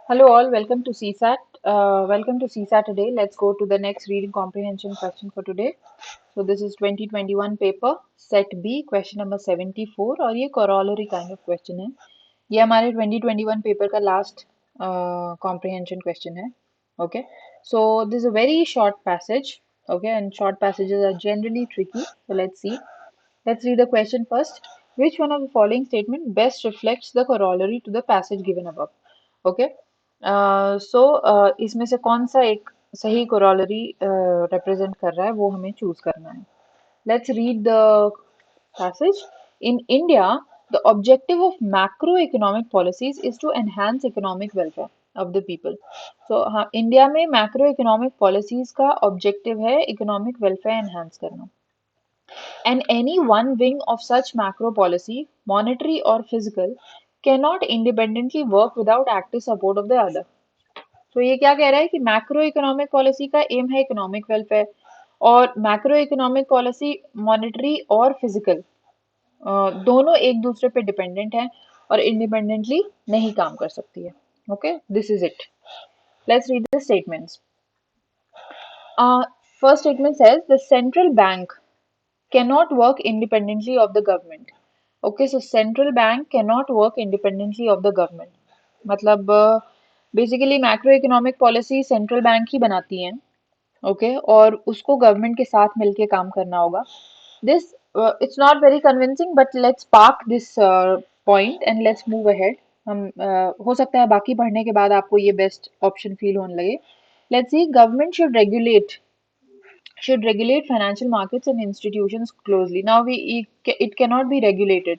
Hello all, welcome to CSAT. Welcome to CSAT today. Let's go to the next reading comprehension question for today. So this is 2021 paper set B question number 74 और ये corollary kind of question है. ये हमारे 2021 paper का last comprehension question है. Okay. So this is a very short passage. Okay, and short passages are generally tricky. So let's see. Let's read the question first. Which one of the following statement best reflects the corollary to the passage given above? Okay. इसमें से कौन सा एक सही corollary represent कर रहा है वो हमें choose करना है. Let's read the passage. In India, the objective of macroeconomic policies is to enhance economic welfare of the people. So हाँ, इंडिया में macroeconomic policies का objective है economic welfare enhance करना. And any one wing of such macro policy, monetary or physical, cannot independently work without active support of the other. तो ये क्या कह रहा है कि मैक्रो इकोनॉमिक पॉलिसी का एम है इकोनॉमिक वेलफेयर और मैक्रो इकोनॉमिक पॉलिसी मॉनेटरी और फिजिकल दोनों एक दूसरे पे डिपेंडेंट हैं और इंडिपेंडेंटली नहीं काम कर सकती है. Okay, this is it. Let's read the statements. First statement says the central bank cannot work independently of the government. Okay, so central bank cannot work independently of the government. मतलब basically macro economic policy central bank ही बनाती हैं. Okay, और उसको government के साथ मिलके काम करना होगा. This it's not very convincing but let's park this point and let's move ahead. हम हो सकता है बाकी पढ़ने के बाद आपको ये बेस्ट ऑप्शन फील होने लगे. Let's see. Government should regulate financial markets and institutions closely. Now it cannot be regulated.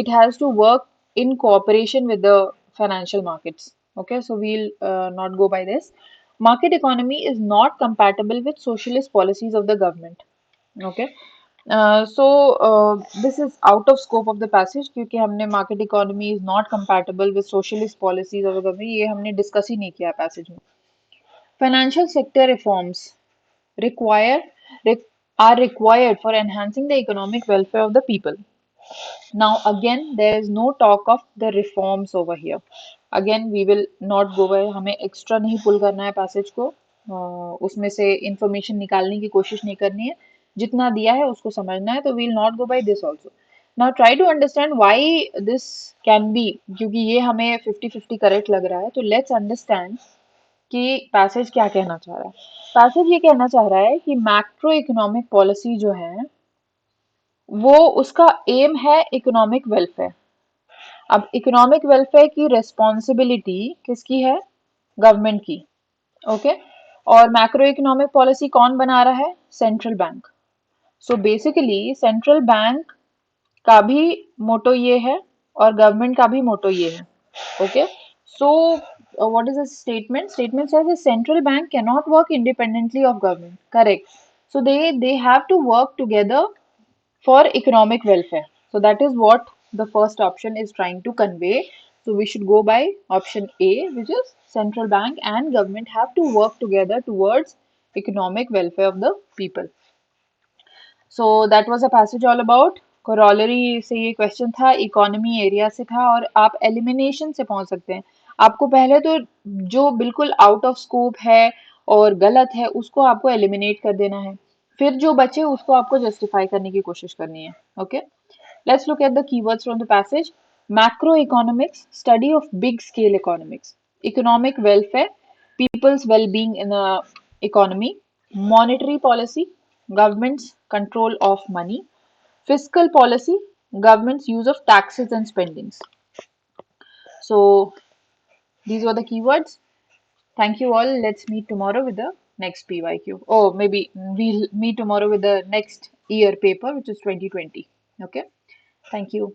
It has to work in cooperation with the financial markets. Okay, so we'll not go by this. Market economy is not compatible with socialist policies of the government. Okay. This is out of scope of the passage क्योंकि हमने market economy is not compatible with socialist policies of the government ये हमने discuss ही नहीं किया passage में. Financial sector reforms require re- are required for enhancing the economic welfare of the people. Now again there is no talk of the reforms over here. Again we will not go by. हमें extra नहीं pull करना है passage को. उसमें से information निकालने की कोशिश नहीं करनी है. जितना दिया है उसको समझना है. तो we will not go by this also. Now try to understand why this can be, क्योंकि ये हमें 50-50 correct लग रहा है. तो let's understand कि पैसेज क्या कहना चाह रहा है. पैसेज ये कहना चाह रहा है कि मैक्रो इकोनॉमिक पॉलिसी जो है वो उसका एम है इकोनॉमिक वेलफेयर. अब इकोनॉमिक वेलफेयर की रिस्पॉन्सिबिलिटी किसकी है? गवर्नमेंट की. ओके, और मैक्रो इकोनॉमिक पॉलिसी कौन बना रहा है? Central bank. So basically central bank का भी मोटो ये है और गवर्नमेंट का भी मोटो ये है. Okay, so what is the statement? Statement says the central bank cannot work independently of government. Correct. So they have to work together for economic welfare. So that is what the first option is trying to convey. So we should go by option A, which is central bank and government have to work together towards economic welfare of the people. So that was a passage all about. Corollary से ये question था, economy area से था और आप elimination से पहुंच सकते हैं. आपको पहले तो जो बिल्कुल आउट ऑफ स्कोप है और गलत है उसको आपको एलिमिनेट कर देना है. फिर जो बचे उसको आपको जस्टिफाई करने की कोशिश करनी है. Okay, let's look at the keywords from the passage. Macro economics, study of big scale economics. Economic welfare, people's well-being in the economy. Monetary policy, government's control of money. Fiscal policy, government's use of taxes and spendings. So these were the keywords. Thank you all. Let's meet tomorrow with the next PYQ. Oh, maybe we'll meet tomorrow with the next year paper, which is 2020. Okay. Thank you.